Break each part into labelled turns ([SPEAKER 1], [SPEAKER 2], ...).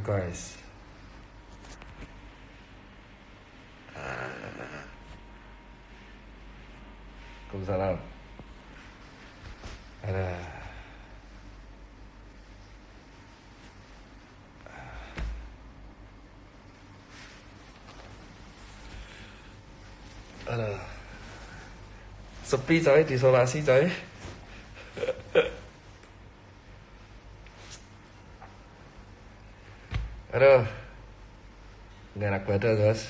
[SPEAKER 1] Halo guys. Waalaikumsalam. Ada. Ada. Sepi coy, diisolasi coy. Aduh, nggak enak badan guys.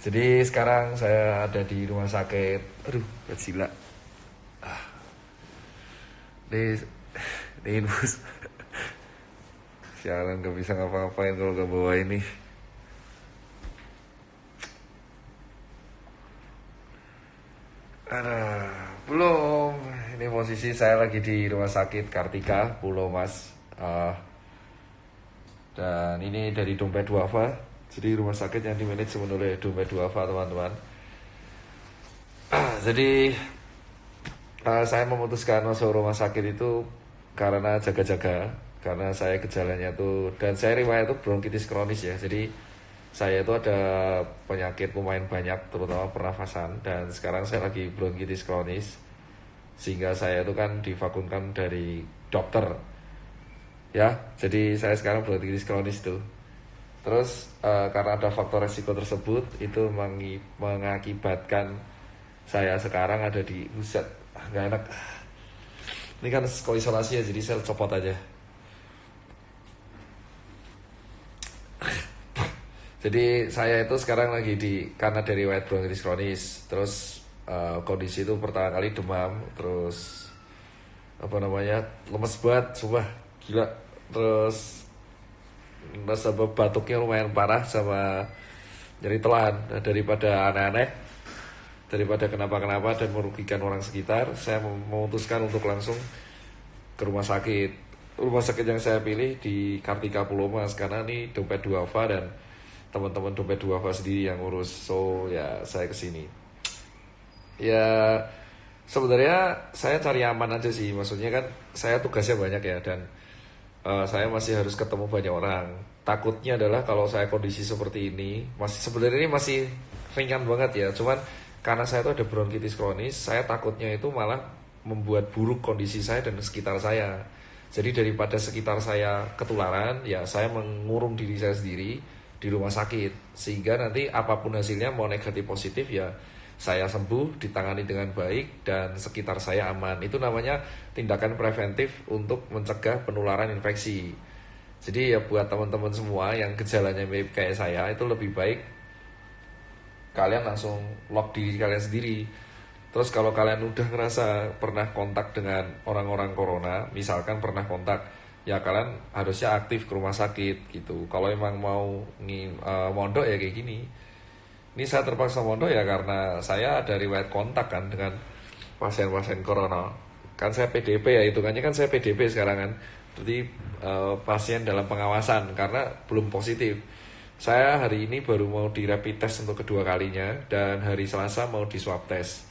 [SPEAKER 1] Jadi sekarang saya ada di rumah sakit. Aduh, gila. Ini infus. Sialan gak bisa ngapa-ngapain kalau gak bawa ini. Belum. Ini posisi saya lagi di rumah sakit Kartika, Pulau Mas. Dan ini dari Dompet Duafa. Jadi rumah sakit yang dimanajemen oleh Dompet Duafa, teman-teman. Jadi saya memutuskan masuk rumah sakit itu karena jaga-jaga. Karena saya gejalanya tuh, dan saya riwayat itu bronkitis kronis ya. Jadi saya itu ada penyakit lumayan banyak, terutama pernafasan. Dan sekarang saya lagi bronkitis kronis, sehingga saya itu kan divakumkan dari dokter ya. Jadi saya sekarang bronkitis kronis tuh. Terus karena ada faktor resiko tersebut, itu mengakibatkan saya sekarang ada di buset, nggak enak. Ini kan kalau isolasi ya, jadi saya copot aja. Jadi saya itu sekarang lagi karena dari riwayat bronkitis kronis. Terus kondisi itu pertama kali demam, terus lemes banget, sumpah gila. Terus rasa batuknya lumayan parah sama nyeri telan. Daripada aneh-aneh, daripada kenapa-kenapa dan merugikan orang sekitar, saya memutuskan untuk langsung ke rumah sakit. Rumah sakit yang saya pilih di Kartika Pulau Mas, karena ini Dompet Duafa dan teman-teman Dompet Duafa sendiri yang ngurus. So ya saya kesini. Ya sebenarnya saya cari aman aja sih. Maksudnya kan saya tugasnya banyak ya, dan saya masih harus ketemu banyak orang. Takutnya adalah kalau saya kondisi seperti ini, sebenarnya ini masih ringan banget ya. Cuman karena saya tuh ada bronkitis kronis, saya takutnya itu malah membuat buruk kondisi saya dan sekitar saya. Jadi daripada sekitar saya ketularan, ya saya mengurung diri saya sendiri di rumah sakit, sehingga nanti apapun hasilnya, mau negatif positif, ya saya sembuh, ditangani dengan baik, dan sekitar saya aman. Itu namanya tindakan preventif untuk mencegah penularan infeksi. Jadi ya buat teman-teman semua yang gejalanya mirip kayak saya, itu lebih baik kalian langsung lock diri kalian sendiri. Terus kalau kalian udah ngerasa pernah kontak dengan orang-orang corona, misalkan pernah kontak, ya kalian harusnya aktif ke rumah sakit gitu. Kalau emang mau mondok ya kayak gini. Ini saya terpaksa mondok ya karena saya ada riwayat kontak kan dengan pasien-pasien corona. Kan saya PDP ya, hitungannya kan saya PDP sekarang kan. Berarti pasien dalam pengawasan karena belum positif. Saya hari ini baru mau di rapid test untuk kedua kalinya, dan hari Selasa mau di swab test.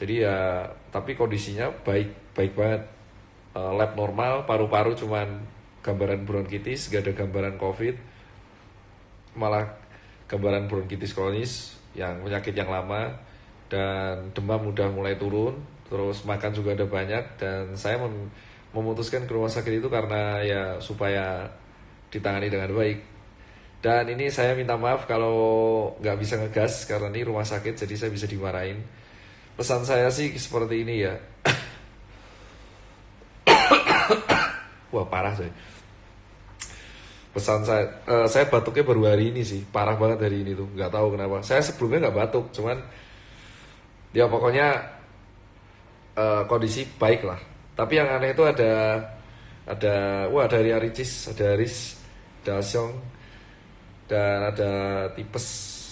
[SPEAKER 1] Jadi ya, tapi kondisinya baik banget. Lab normal, paru-paru cuman gambaran bronkitis, gak ada gambaran COVID, malah gambaran bronkitis kronis yang penyakit yang lama, dan demam udah mulai turun, terus makan juga ada banyak. Dan saya memutuskan ke rumah sakit itu karena ya supaya ditangani dengan baik. Dan ini saya minta maaf kalau gak bisa ngegas karena ini rumah sakit, jadi saya bisa dimarahin. Pesan saya sih seperti ini ya. Wah parah coy. Pesan saya batuknya baru hari ini sih, parah banget hari ini tuh, nggak tahu kenapa. Saya sebelumnya nggak batuk, cuman ya pokoknya kondisi baik lah. Tapi yang aneh itu ada dari Aricis, ada Aris, ada Asyong, dan ada tipes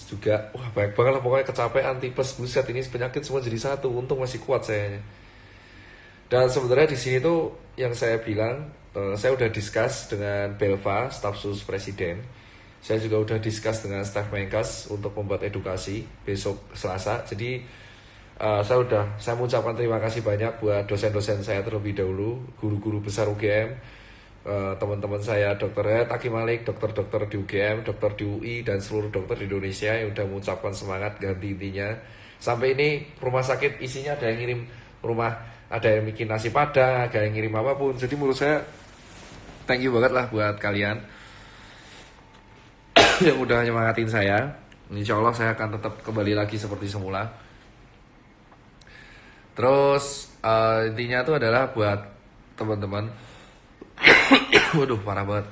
[SPEAKER 1] juga. Wah banyak banget lah pokoknya, kecapean, tipes, buset, ini penyakit semua jadi satu. Untung masih kuat sayanya. Dan sebenarnya di sini tuh yang saya bilang, saya udah discuss dengan Belva, staf sus presiden. Saya juga udah discuss dengan staf Menkes untuk membuat edukasi besok Selasa. Jadi saya mengucapkan terima kasih banyak buat dosen-dosen saya terlebih dahulu, guru-guru besar UGM, teman-teman saya, dokter Taki Malik, dokter-dokter di UGM, dokter di UI, dan seluruh dokter di Indonesia yang udah mengucapkan semangat ganti intinya. Sampai ini rumah sakit isinya ada yang ngirim rumah, ada yang bikin nasi padang, ada yang ngirim apapun. Jadi menurut saya thank you banget lah buat kalian yang udah nyemangatin saya. Insya Allah saya akan tetap kembali lagi seperti semula. Terus intinya itu adalah buat teman-teman, waduh parah banget.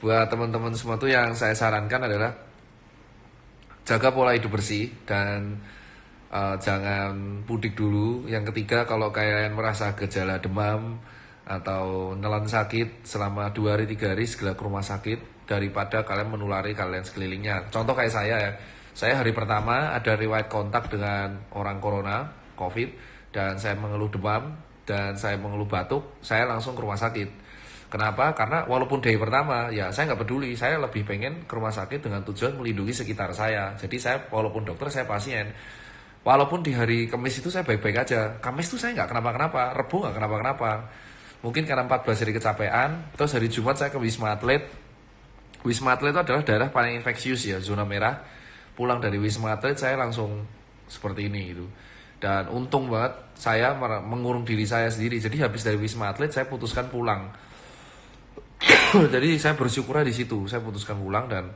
[SPEAKER 1] Buat teman-teman semua tuh yang saya sarankan adalah jaga pola hidup bersih dan jangan mudik dulu. Yang ketiga, kalau kalian merasa gejala demam atau nelan sakit selama 2 hari 3 hari segera ke rumah sakit daripada kalian menulari kalian sekelilingnya. Contoh kayak saya ya. Saya hari pertama ada riwayat kontak dengan orang corona, COVID, dan saya mengeluh demam dan saya mengeluh batuk, saya langsung ke rumah sakit. Kenapa? Karena walaupun dari pertama, ya saya nggak peduli. Saya lebih pengen ke rumah sakit dengan tujuan melindungi sekitar saya. Jadi saya walaupun dokter, saya pasien. Walaupun di hari Kamis itu saya baik-baik aja. Kamis itu saya nggak kenapa-kenapa, Rebo nggak kenapa-kenapa. Mungkin karena 14 hari kecapean. Terus hari Jumat saya ke Wisma Atlet. Wisma Atlet itu adalah daerah paling infeksius ya, zona merah. Pulang dari Wisma Atlet saya langsung seperti ini gitu. Dan untung banget saya mengurung diri saya sendiri. Jadi habis dari Wisma Atlet saya putuskan pulang. Jadi saya bersyukurnya di situ. Saya putuskan pulang dan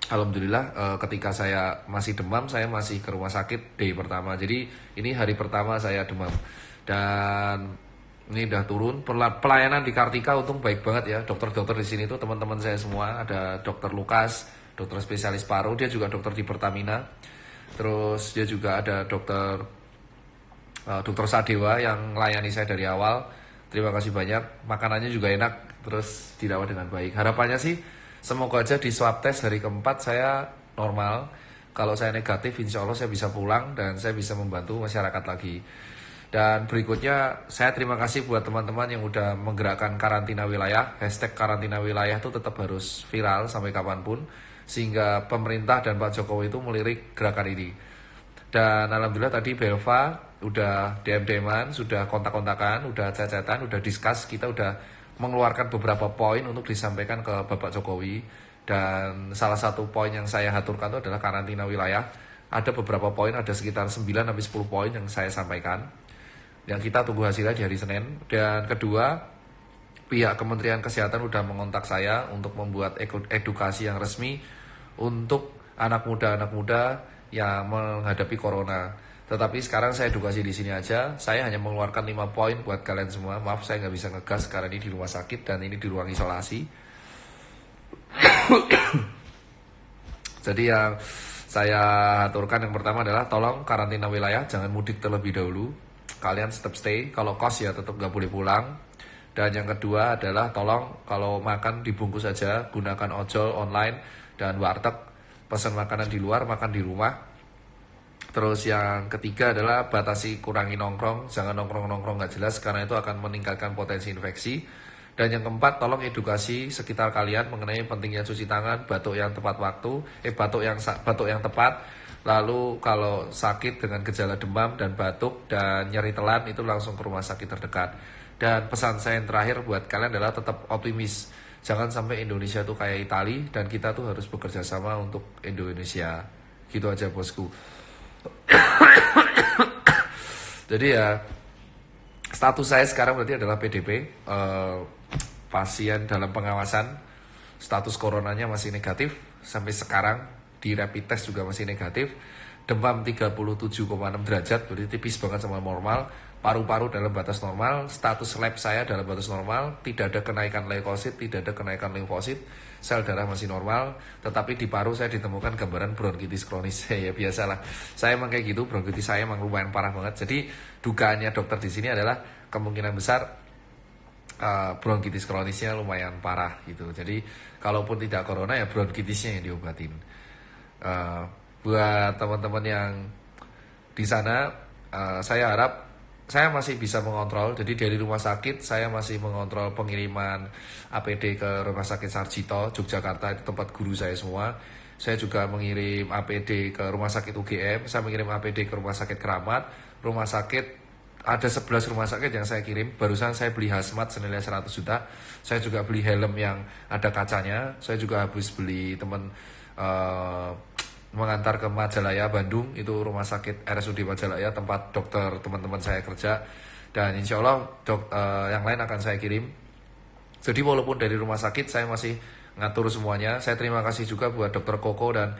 [SPEAKER 1] alhamdulillah ketika saya masih demam saya masih ke rumah sakit day pertama. Jadi ini hari pertama saya demam. Dan ini udah turun. Pelayanan di Kartika untung baik banget ya. Dokter-dokter di sini tuh teman-teman saya semua. Ada dokter Lukas, dokter spesialis paru, dia juga dokter di Pertamina. Terus dia juga ada dokter Sadewa yang melayani saya dari awal. Terima kasih banyak. Makanannya juga enak, terus dirawat dengan baik. Harapannya sih semoga aja di swab test hari keempat saya normal. Kalau saya negatif, insya Allah saya bisa pulang dan saya bisa membantu masyarakat lagi. Dan berikutnya saya terima kasih buat teman-teman yang udah menggerakkan karantina wilayah. Hashtag karantina wilayah itu tetap harus viral sampai kapanpun, sehingga pemerintah dan Pak Jokowi itu melirik gerakan ini. Dan alhamdulillah tadi Belva udah DM-an, sudah kontak-kontakan, udah chat-chatan, udah discuss, kita udah mengeluarkan beberapa poin untuk disampaikan ke Bapak Jokowi. Dan salah satu poin yang saya aturkan itu adalah karantina wilayah. Ada beberapa poin, ada sekitar 9-10 poin yang saya sampaikan. Yang kita tunggu hasilnya di hari Senin. Dan kedua, pihak Kementerian Kesehatan udah mengontak saya untuk membuat edukasi yang resmi untuk anak muda yang menghadapi corona. Tetapi sekarang saya edukasi di sini aja. Saya hanya mengeluarkan 5 poin buat kalian semua. Maaf saya nggak bisa ngegas karena ini di rumah sakit dan ini di ruang isolasi. Jadi yang saya aturkan yang pertama adalah tolong karantina wilayah, jangan mudik terlebih dahulu. Kalian tetap stay. Kalau kos ya tetap nggak boleh pulang. Dan yang kedua adalah tolong kalau makan dibungkus saja, gunakan ojol online dan warteg. Pesan makanan di luar, makan di rumah. Terus yang ketiga adalah batasi, kurangi nongkrong. Jangan nongkrong-nongkrong nggak jelas karena itu akan meningkatkan potensi infeksi. Dan yang keempat, tolong edukasi sekitar kalian mengenai pentingnya cuci tangan, batuk yang tepat waktu, batuk yang tepat. Lalu kalau sakit dengan gejala demam dan batuk dan nyeri telan itu langsung ke rumah sakit terdekat. Dan pesan saya yang terakhir buat kalian adalah tetap optimis. Jangan sampai Indonesia tuh kayak Italia dan kita tuh harus bekerja sama untuk Indonesia. Gitu aja bosku. Jadi ya status saya sekarang berarti adalah PDP, pasien dalam pengawasan. Status coronanya masih negatif sampai sekarang, di rapid test juga masih negatif. Demam 37,6 derajat, berarti tipis banget sama normal. Paru-paru dalam batas normal, status lab saya dalam batas normal, tidak ada kenaikan leukosit, tidak ada kenaikan limfosit, sel darah masih normal, tetapi di paru saya ditemukan gambaran bronkitis kronis. Ya biasalah, saya emang kayak gitu, bronkitis saya emang lumayan parah banget. Jadi dugaannya dokter di sini adalah kemungkinan besar bronkitis kronisnya lumayan parah gitu. Jadi kalaupun tidak corona ya bronkitisnya yang diobatin. Buat teman-teman yang di sana, saya harap saya masih bisa mengontrol. Jadi dari rumah sakit saya masih mengontrol pengiriman APD ke Rumah Sakit Sarjito Yogyakarta, itu tempat guru saya semua. Saya juga mengirim APD ke Rumah Sakit UGM, saya mengirim APD ke Rumah Sakit Keramat, Rumah Sakit ada 11 rumah sakit yang saya kirim. Barusan saya beli hazmat senilai 100 juta. Saya juga beli helm yang ada kacanya. Saya juga habis beli teman mengantar ke Majalaya, Bandung. Itu rumah sakit RSUD Majalaya, tempat dokter teman-teman saya kerja. Dan insya Allah yang lain akan saya kirim. Jadi walaupun dari rumah sakit saya masih ngatur semuanya. Saya terima kasih juga buat dokter Koko dan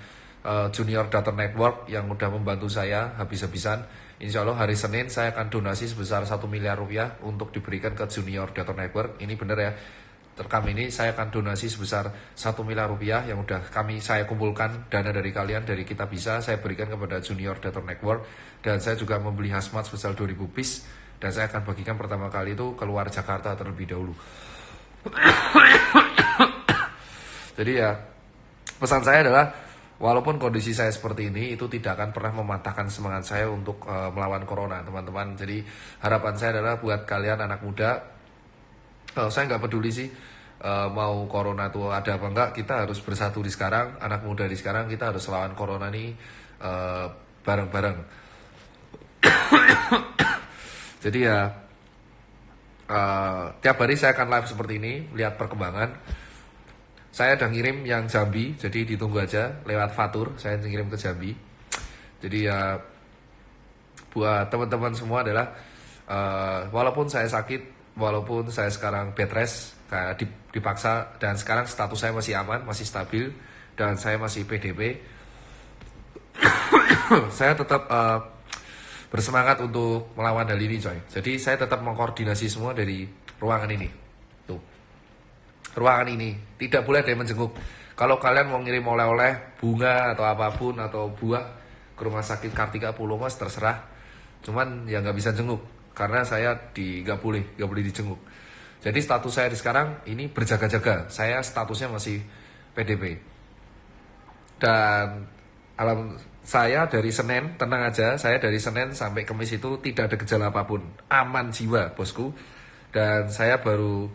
[SPEAKER 1] Junior Doctor Network yang udah membantu saya habis-habisan. Insya Allah hari Senin saya akan donasi sebesar 1 miliar rupiah untuk diberikan ke Junior Doctor Network. Ini benar ya, terkam ini saya akan donasi sebesar 1 miliar rupiah yang udah saya kumpulkan dana dari kalian, dari kita bisa, saya berikan kepada Junior Doctor Network. Dan saya juga membeli hazmat sebesar 2000 piece dan saya akan bagikan pertama kali itu keluar Jakarta terlebih dahulu. Jadi ya, pesan saya adalah walaupun kondisi saya seperti ini, itu tidak akan pernah mematahkan semangat saya untuk melawan corona, teman-teman. Jadi harapan saya adalah buat kalian anak muda, saya nggak peduli sih mau corona itu ada apa enggak, kita harus bersatu di sekarang, anak muda di sekarang, kita harus lawan corona ini bareng-bareng. Jadi ya, tiap hari saya akan live seperti ini, lihat perkembangan. Saya udah ngirim yang Jambi, jadi ditunggu aja lewat Fatur, saya ngirim ke Jambi. Jadi ya, buat teman-teman semua adalah walaupun saya sakit, walaupun saya sekarang bed rest, kayak dipaksa, dan sekarang status saya masih aman, masih stabil, dan saya masih PDP, saya tetap bersemangat untuk melawan hal ini, coy. Jadi saya tetap mengkoordinasi semua dari ruangan ini. Tuh, ruangan ini tidak boleh ada yang menjenguk. Kalau kalian mau ngirim oleh-oleh, bunga atau apapun atau buah ke rumah sakit Kartika Pulau Mas, terserah. Cuman ya nggak bisa jenguk karena saya nggak boleh dijenguk. Jadi status saya di sekarang ini berjaga-jaga. Saya statusnya masih PDP. Dan saya dari Senin, tenang aja, saya dari Senin sampai Kamis itu tidak ada gejala apapun, aman jiwa bosku. Dan saya baru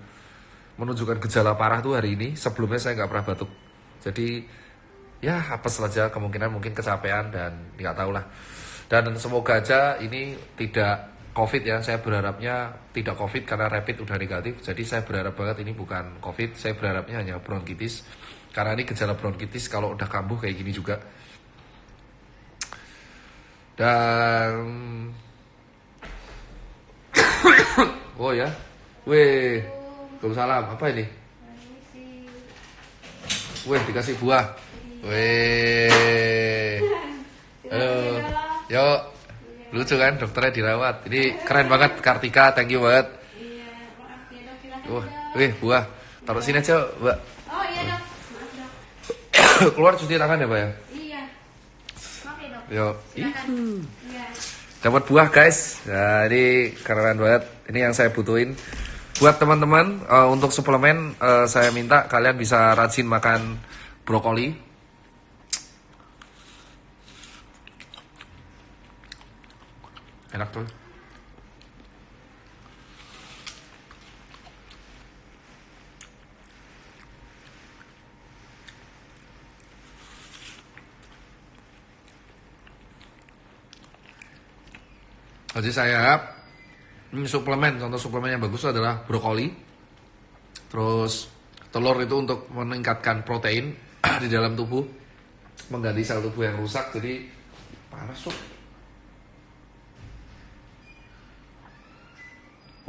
[SPEAKER 1] menunjukkan gejala parah tuh hari ini. Sebelumnya saya nggak pernah batuk. Jadi ya apes saja, kemungkinan mungkin kecapean dan nggak tahu lah. Dan semoga aja ini tidak COVID ya. Saya berharapnya tidak COVID karena rapid udah negatif. Jadi saya berharap banget ini bukan COVID. Saya berharapnya hanya bronkitis. Karena ini gejala bronkitis kalau udah kambuh kayak gini juga. Dan oh ya, weh, waalaikumsalam. Apa ini? Weh, dikasih buah. Weh, halo, yuk, lucu kan, dokternya dirawat. Ini keren banget, Kartika, thank you banget. Wah, weh, buah, taruh sini aja, Mbak.
[SPEAKER 2] Oh iya dok, maaf dok.
[SPEAKER 1] Keluar cuci tangan ya, Pak ya?
[SPEAKER 2] Iya, oke dok.
[SPEAKER 1] Yuk,
[SPEAKER 2] Silakan. Iya.
[SPEAKER 1] dapat buah guys. Nah, ini keren banget. Ini yang saya butuhin. Buat teman-teman untuk suplemen saya minta kalian bisa rajin makan brokoli. Enak tuh. Jadi saya suplemen, contoh suplemen yang bagus adalah brokoli. Terus telur itu untuk meningkatkan protein di dalam tubuh, mengganti sel tubuh yang rusak. Jadi panas tuh.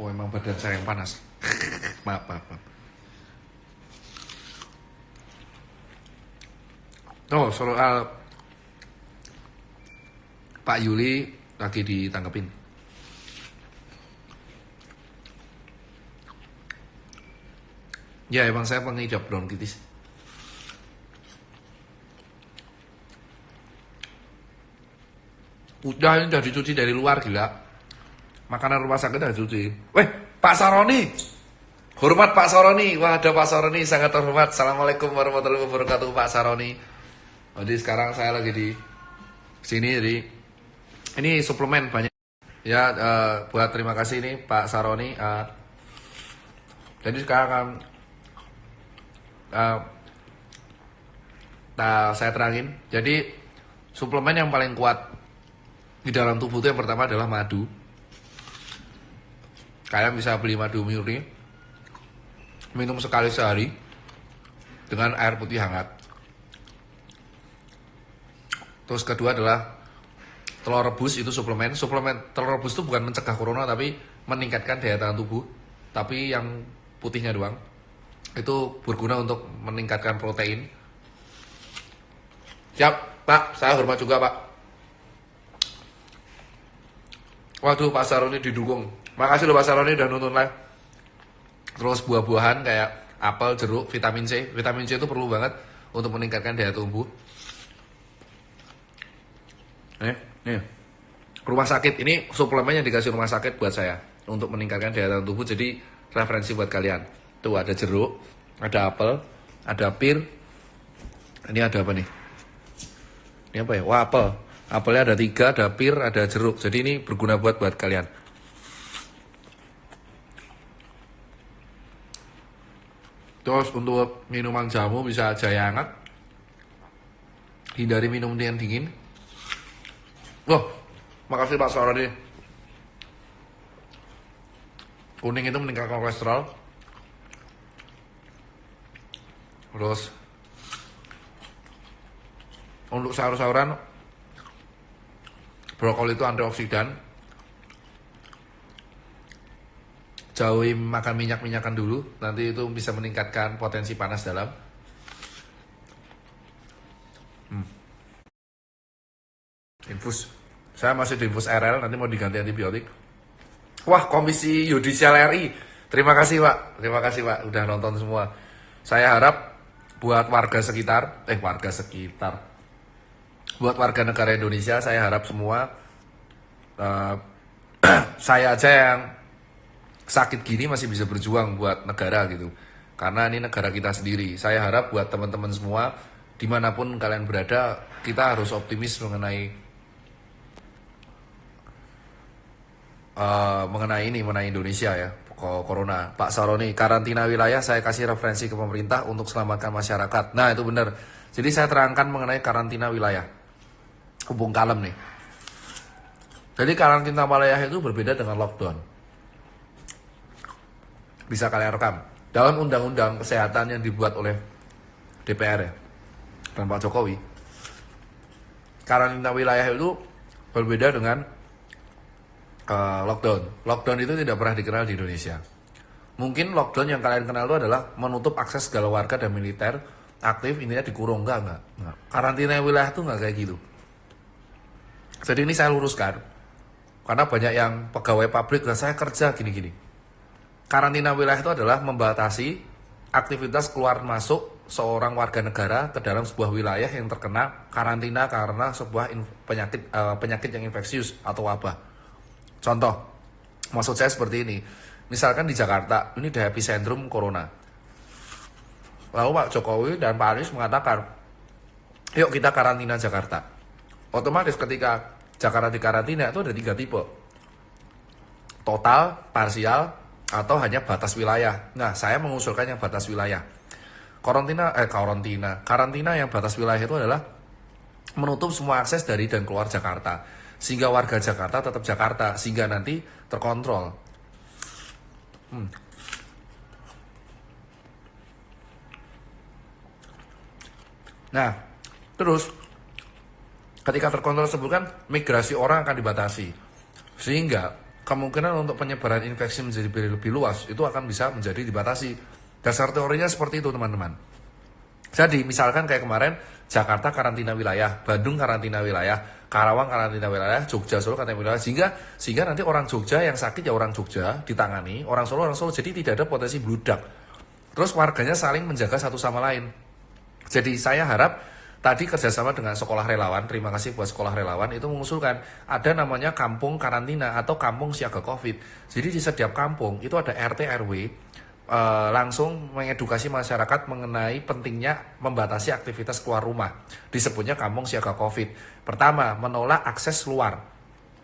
[SPEAKER 1] Oh emang badan saya yang panas. maaf. Oh soal Pak Yuli lagi ditanggepin. Ya emang saya pengidap bronkitis. Udah dicuci dari luar, gila. Makanan rumah sakit udah dicuci. Weh, Pak Saroni. Hormat Pak Saroni. Wah, ada Pak Saroni, sangat terhormat. Assalamualaikum warahmatullahi wabarakatuh Pak Saroni. Jadi sekarang saya lagi di sini, jadi ini suplemen banyak. Ya, buat terima kasih nih Pak Saroni. Jadi sekarang saya terangin. Jadi suplemen yang paling kuat di dalam tubuh itu yang pertama adalah madu. Kalian bisa beli madu murni, minum sekali sehari dengan air putih hangat. Terus kedua adalah telur rebus, itu suplemen. Suplemen telur rebus itu bukan mencegah corona tapi meningkatkan daya tahan tubuh. Tapi yang putihnya doang. Itu berguna untuk meningkatkan protein. Siap, Pak. Saya hormat juga, Pak. Waduh, Pak Saroni didukung. Makasih loh Pak Saroni udah nonton live. Terus buah-buahan kayak apel, jeruk, vitamin C. Vitamin C itu perlu banget untuk meningkatkan daya tubuh. Nih. Rumah sakit ini suplemen yang dikasih rumah sakit buat saya untuk meningkatkan daya tahan tubuh. Jadi referensi buat kalian. Tuh ada jeruk, ada apel, ada pir. Ini ada apa nih? Ini apa ya? Wah, apel. Apelnya ada 3, ada pir, ada jeruk. Jadi ini berguna buat kalian. Terus untuk minuman jamu bisa jaya hangat. Hindari minum yang dingin. Loh, makasih Pak Saroni. Kuning itu meningkatkan kolesterol. Terus untuk sahur-sahuran, brokoli itu antioksidan. Jauhi makan minyak-minyakan dulu, nanti itu bisa meningkatkan potensi panas dalam. Infus. Saya masih di infus RL, nanti mau diganti antibiotik. Wah, Komisi Yudisial RI. Terima kasih Pak, udah nonton semua. Saya harap buat warga sekitar, buat warga negara Indonesia, saya harap semua, saya aja yang sakit gini masih bisa berjuang buat negara gitu. Karena ini negara kita sendiri. Saya harap buat teman-teman semua, dimanapun kalian berada, kita harus optimis mengenai Indonesia ya, corona. Pak Saroni, karantina wilayah saya kasih referensi ke pemerintah untuk selamatkan masyarakat. Nah itu benar. Jadi saya terangkan mengenai karantina wilayah. Hubung kalem nih. Jadi karantina wilayah itu berbeda dengan lockdown. Bisa kalian rekam. Dalam undang-undang kesehatan yang dibuat oleh DPR ya, dan Pak Jokowi, karantina wilayah itu berbeda dengan lockdown. Lockdown itu tidak pernah dikenal di Indonesia. Mungkin lockdown yang kalian kenal itu adalah menutup akses segala warga dan militer aktif, intinya dikurung. Enggak. Karantina wilayah itu enggak kayak gitu. Jadi ini saya luruskan, karena banyak yang pegawai pabrik dan saya kerja gini-gini. Karantina wilayah itu adalah membatasi aktivitas keluar masuk seorang warga negara ke dalam sebuah wilayah yang terkena karantina karena sebuah penyakit yang infeksius atau wabah. Contoh, maksud saya seperti ini. Misalkan di Jakarta, ini di epicentrum corona. Lalu Pak Jokowi dan Pak Anies mengatakan, yuk kita karantina Jakarta. Otomatis ketika Jakarta dikarantina itu ada 3 tipe. Total, parsial, atau hanya batas wilayah. Nah, saya mengusulkan yang batas wilayah. Karantina yang batas wilayah itu adalah menutup semua akses dari dan keluar Jakarta. Sehingga warga Jakarta tetap Jakarta, sehingga nanti terkontrol. Nah, terus ketika terkontrol tersebut kan migrasi orang akan dibatasi. Sehingga kemungkinan untuk penyebaran infeksi menjadi lebih luas itu akan bisa menjadi dibatasi. Dasar teorinya seperti itu teman-teman. Jadi misalkan kayak kemarin Jakarta karantina wilayah, Bandung karantina wilayah, Karawang karantina wilayah, Jogja, Solo karantina wilayah, sehingga nanti orang Jogja yang sakit ya orang Jogja ditangani, orang Solo, jadi tidak ada potensi bludak. Terus warganya saling menjaga satu sama lain. Jadi saya harap tadi kerjasama dengan sekolah relawan, terima kasih buat sekolah relawan, itu mengusulkan ada namanya kampung karantina atau kampung siaga COVID. Jadi di setiap kampung itu ada RT RW, langsung mengedukasi masyarakat mengenai pentingnya membatasi aktivitas keluar rumah. Disebutnya kampung siaga COVID. Pertama, menolak akses luar.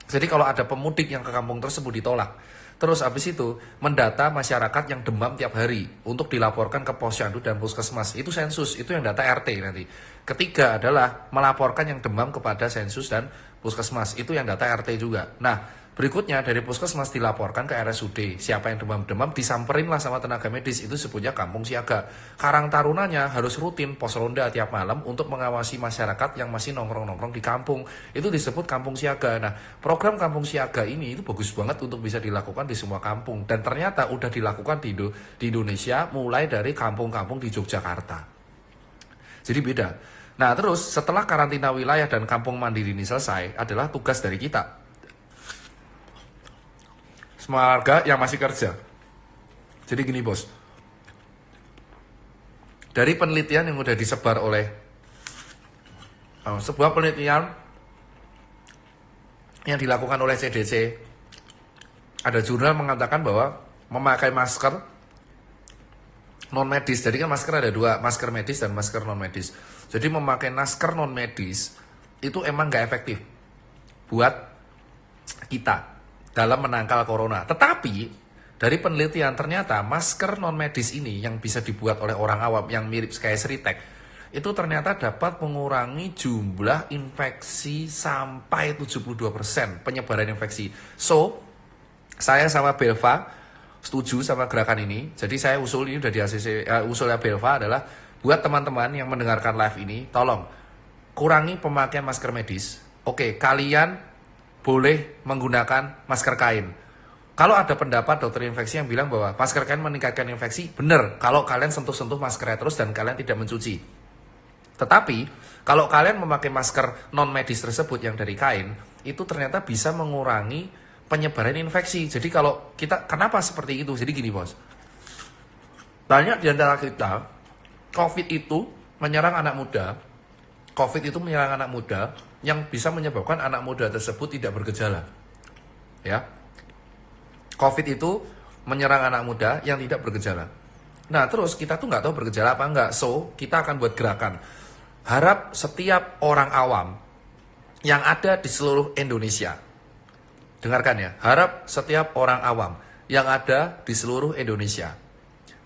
[SPEAKER 1] Jadi kalau ada pemudik yang ke kampung tersebut ditolak. Terus habis itu mendata masyarakat yang demam tiap hari untuk dilaporkan ke posyandu dan puskesmas. Itu sensus, itu yang data RT nanti. Ketiga adalah melaporkan yang demam kepada sensus dan puskesmas. Itu yang data RT juga. Nah, Berikutnya dari puskesmas dilaporkan ke RSUD. Siapa yang demam-demam disamperin lah sama tenaga medis. Itu sebutnya kampung siaga. Karang Tarunanya harus rutin pos ronda tiap malam untuk mengawasi masyarakat yang masih nongkrong-nongkrong di kampung. Itu disebut kampung siaga. Nah, program kampung siaga ini itu bagus banget untuk bisa dilakukan di semua kampung. Dan ternyata udah dilakukan di Indonesia mulai dari kampung-kampung di Yogyakarta. Jadi beda. Nah, terus setelah karantina wilayah dan kampung mandiri ini selesai adalah tugas dari kita. Semua warga yang masih kerja. Jadi gini bos, dari penelitian yang udah disebar oleh sebuah penelitian yang dilakukan oleh CDC, ada jurnal mengatakan bahwa memakai masker non medis, jadi kan masker ada dua, masker medis dan masker non medis. Jadi memakai masker non medis itu emang gak efektif buat kita dalam menangkal corona. Tetapi dari penelitian ternyata masker non medis ini yang bisa dibuat oleh orang awam yang mirip kayak Sritek itu ternyata dapat mengurangi jumlah infeksi sampai 72% penyebaran infeksi. So, saya sama Belva setuju sama gerakan ini. Jadi saya usul ini udah di ACC, usulnya Belva adalah buat teman-teman yang mendengarkan live ini, tolong kurangi pemakaian masker medis. Oke, kalian boleh menggunakan masker kain. Kalau ada pendapat dokter infeksi yang bilang bahwa masker kain meningkatkan infeksi, benar kalau kalian sentuh-sentuh maskernya terus dan kalian tidak mencuci. Tetapi, kalau kalian memakai masker non-medis tersebut yang dari kain, itu ternyata bisa mengurangi penyebaran infeksi. Jadi kalau kita, kenapa seperti itu? Jadi gini bos, banyak di antara kita, COVID itu menyerang anak muda, COVID itu menyerang anak muda yang bisa menyebabkan anak muda tersebut tidak bergejala. Ya. COVID itu menyerang anak muda yang tidak bergejala. Nah, terus kita tuh nggak tahu bergejala apa enggak. So, kita akan buat gerakan. Harap setiap orang awam yang ada di seluruh Indonesia. Dengarkan ya, harap setiap orang awam yang ada di seluruh Indonesia.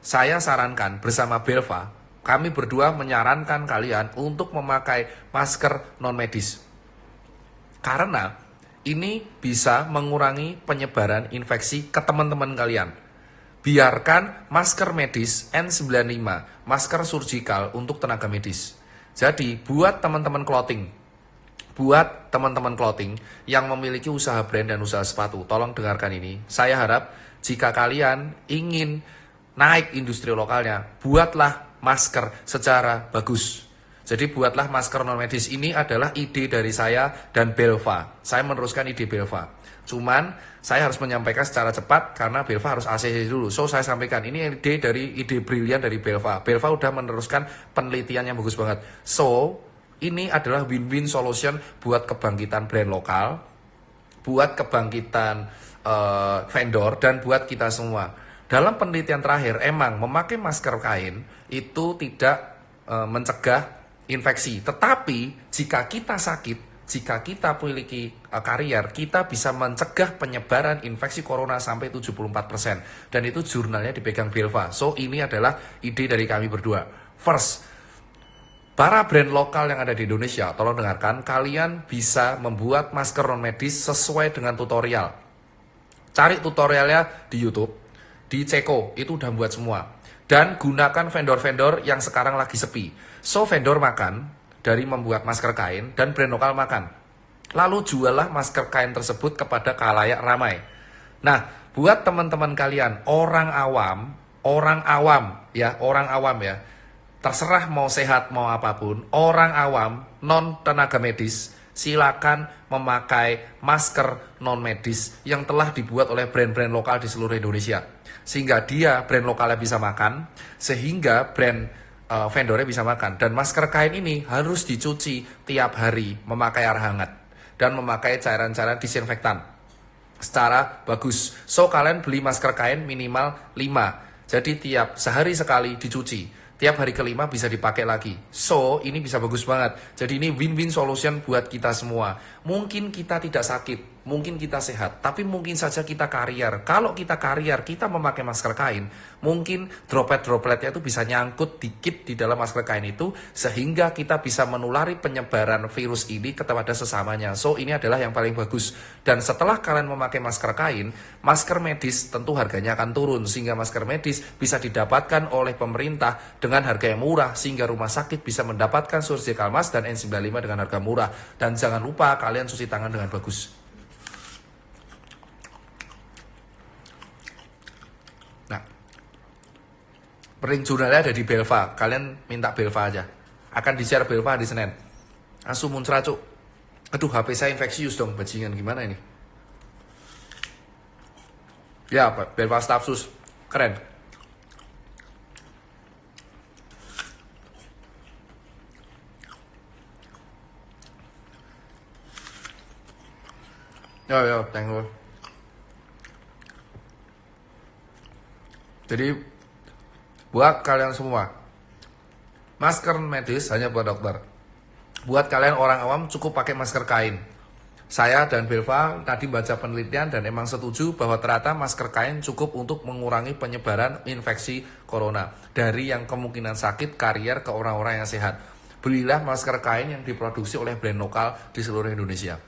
[SPEAKER 1] Saya sarankan bersama Belva, kami berdua menyarankan kalian untuk memakai masker non-medis. Karena ini bisa mengurangi penyebaran infeksi ke teman-teman kalian. Biarkan masker medis N95, masker surgical untuk tenaga medis. Jadi buat teman-teman clothing yang memiliki usaha brand dan usaha sepatu, tolong dengarkan ini. Saya harap jika kalian ingin naik industri lokalnya, buatlah masker secara bagus. Jadi buatlah masker non medis. Ini adalah ide dari saya dan Belva. Saya meneruskan ide Belva. Cuman saya harus menyampaikan secara cepat karena Belva harus ACC dulu. So saya sampaikan ini ide brilian dari Belva. Belva udah meneruskan penelitian yang bagus banget. So ini adalah win-win solution buat kebangkitan brand lokal, buat kebangkitan vendor dan buat kita semua. Dalam penelitian terakhir emang memakai masker kain itu tidak mencegah infeksi. Tetapi jika kita sakit, jika kita memiliki karier, kita bisa mencegah penyebaran infeksi corona sampai 74%. Dan itu jurnalnya dipegang Belva. So ini adalah ide dari kami berdua. First, para brand lokal yang ada di Indonesia, tolong dengarkan, kalian bisa membuat masker non medis sesuai dengan tutorial. Cari tutorialnya di YouTube, di Ceko, itu udah buat semua. Dan gunakan vendor-vendor yang sekarang lagi sepi. So vendor makan dari membuat masker kain dan brand lokal makan. Lalu juallah masker kain tersebut kepada khalayak ramai. Nah, buat teman-teman kalian, orang awam ya, terserah mau sehat mau apapun, orang awam non tenaga medis, silakan memakai masker non medis yang telah dibuat oleh brand-brand lokal di seluruh Indonesia. Sehingga dia brand lokalnya bisa makan, sehingga brand vendornya bisa makan. Dan masker kain ini harus dicuci tiap hari, memakai air hangat dan memakai cairan-cairan disinfektan secara bagus. So kalian beli masker kain minimal 5. Jadi tiap sehari sekali dicuci, tiap hari kelima bisa dipakai lagi. So ini bisa bagus banget. Jadi ini win-win solution buat kita semua. Mungkin kita tidak sakit,
[SPEAKER 3] mungkin kita sehat, tapi mungkin saja kita karier. Kalau kita karier, kita memakai masker kain, mungkin droplet-dropletnya itu bisa nyangkut dikit di dalam masker kain itu, sehingga kita bisa menulari penyebaran virus ini kepada sesamanya. So, ini adalah yang paling bagus. Dan setelah kalian memakai masker kain, masker medis tentu harganya akan turun, sehingga masker medis bisa didapatkan oleh pemerintah dengan harga yang murah, sehingga rumah sakit bisa mendapatkan surgical mask dan N95 dengan harga murah. Dan jangan lupa kalian cuci tangan dengan bagus. Nah, pering jurnalnya ada di Belva. Kalian minta Belva aja. Akan di-share Belva di Senin. Langsung muncrat, cuk. Aduh, HP saya infeksius dong, bajingan. Gimana ini? Ya, Belva Stafsus. Keren. Yo, thank you. Jadi, buat kalian semua, masker medis hanya buat dokter. Buat kalian orang awam cukup pakai masker kain. Saya dan Belva tadi baca penelitian dan emang setuju bahwa ternyata masker kain cukup untuk mengurangi penyebaran infeksi corona. Dari yang kemungkinan sakit, karier ke orang-orang yang sehat. Belilah masker kain yang diproduksi oleh brand lokal di seluruh Indonesia.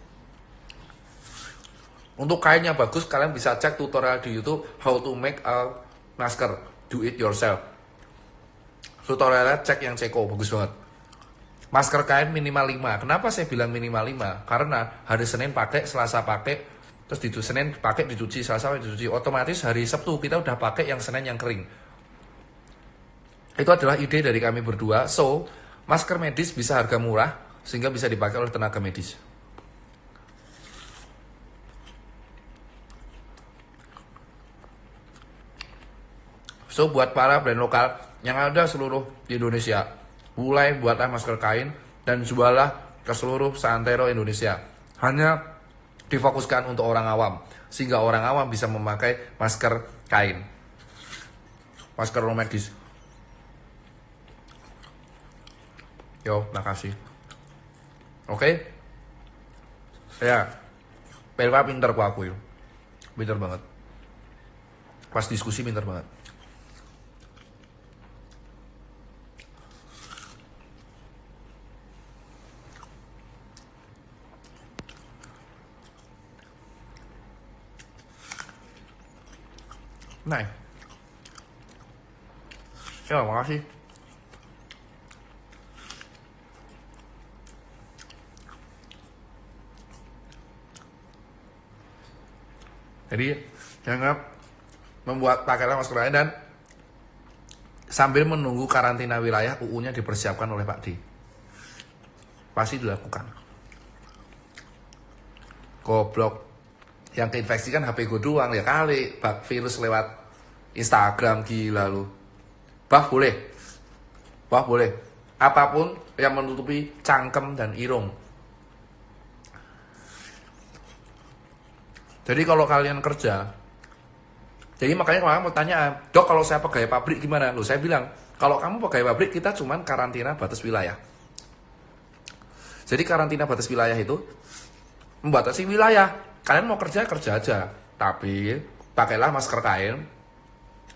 [SPEAKER 3] Untuk kainnya bagus, kalian bisa cek tutorial di YouTube how to make a masker, do it yourself. Tutorialnya cek yang Ceko, bagus banget. Masker kain minimal 5. Kenapa saya bilang minimal 5? Karena hari Senin pakai, Selasa pakai, terus di Senin pakai dicuci, Selasa dicuci. Otomatis hari Sabtu kita udah pakai yang Senin yang kering. Itu adalah ide dari kami berdua. So, masker medis bisa harga murah sehingga bisa dipakai oleh tenaga medis. So, buat para brand lokal yang ada seluruh di Indonesia, mulai buatlah masker kain dan jualah ke seluruh seantero Indonesia. Hanya difokuskan untuk orang awam, sehingga orang awam bisa memakai masker kain, masker medis. Yo, makasih. Oke? Ya, Belva pinter ku aku. Pinter banget. Pas diskusi pinter banget. Nah, ya makasih. Jadi jangan membuat pakailah masker kain dan sambil menunggu karantina wilayah UU-nya dipersiapkan oleh Pak D. Pasti dilakukan. Goblok. Yang keinfeksi kan HP gue doang ya kali. Bak virus lewat Instagram, gila lu. Bah boleh. Apapun yang menutupi cangkem dan irung. Jadi kalau kalian kerja, jadi makanya kemarin mau tanya, dok kalau saya pegawai pabrik gimana? Loh saya bilang, kalau kamu pegawai pabrik kita cuman karantina batas wilayah. Jadi karantina batas wilayah itu membatasi wilayah. Kalian mau kerja aja, tapi pakailah masker kain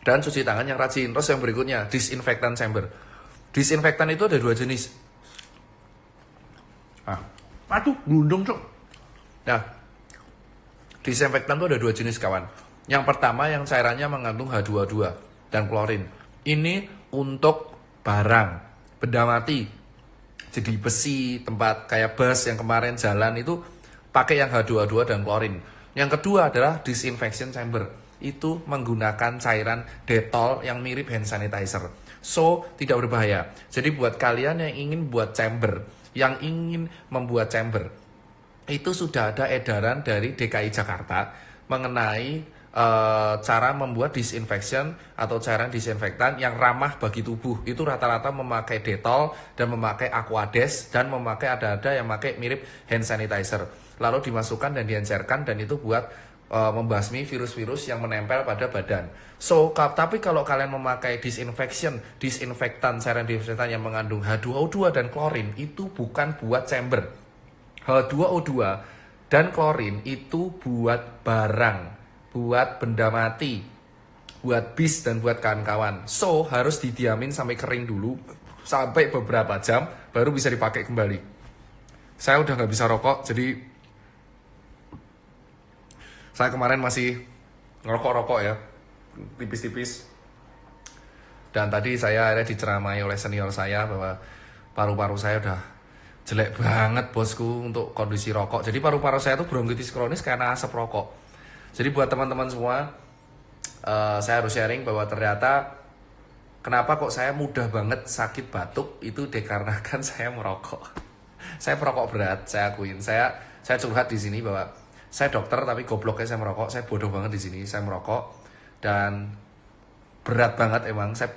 [SPEAKER 3] dan cuci tangan yang rajin. Terus yang berikutnya, disinfektan chamber. Disinfektan itu ada 2 jenis. Aduh, gundung cok. Nah, disinfektan itu ada 2 jenis kawan. Yang pertama yang cairannya mengandung H2O2 dan klorin. Ini untuk barang, benda mati. Jadi besi, tempat kayak bus yang kemarin jalan itu pakai yang H2O2 dan klorin. Yang kedua adalah disinfection chamber. Itu menggunakan cairan Dettol yang mirip hand sanitizer. So, tidak berbahaya. Jadi buat kalian yang ingin buat chamber, yang ingin membuat chamber, itu sudah ada edaran dari DKI Jakarta mengenai cara membuat disinfection atau cairan disinfektan yang ramah bagi tubuh. Itu rata-rata memakai Dettol dan memakai Aquades dan memakai ada yang memakai mirip hand sanitizer. Lalu dimasukkan dan diencerkan dan itu buat membasmi virus-virus yang menempel pada badan. So, tapi kalau kalian memakai disinfektan, cairan disinfektan yang mengandung H2O2 dan klorin, itu bukan buat chamber. H2O2 Dan klorin itu buat barang, buat benda mati, buat bis dan buat kawan-kawan. So, harus didiamin sampai kering dulu, sampai beberapa jam, baru bisa dipakai kembali. Saya udah nggak bisa rokok, jadi saya kemarin masih ngerokok-rokok ya, tipis-tipis. Dan tadi saya akhirnya diceramai oleh senior saya bahwa paru-paru saya udah jelek banget bosku untuk kondisi rokok. Jadi paru-paru saya tuh bronkitis kronis karena asap rokok. Jadi buat teman-teman semua, saya harus sharing bahwa ternyata kenapa kok saya mudah banget sakit batuk itu dikarenakan saya merokok. Saya perokok berat, saya akuin. Saya curhat di sini bahwa saya dokter tapi gobloknya saya merokok. Saya bodoh banget di sini, saya merokok dan berat banget emang. Saya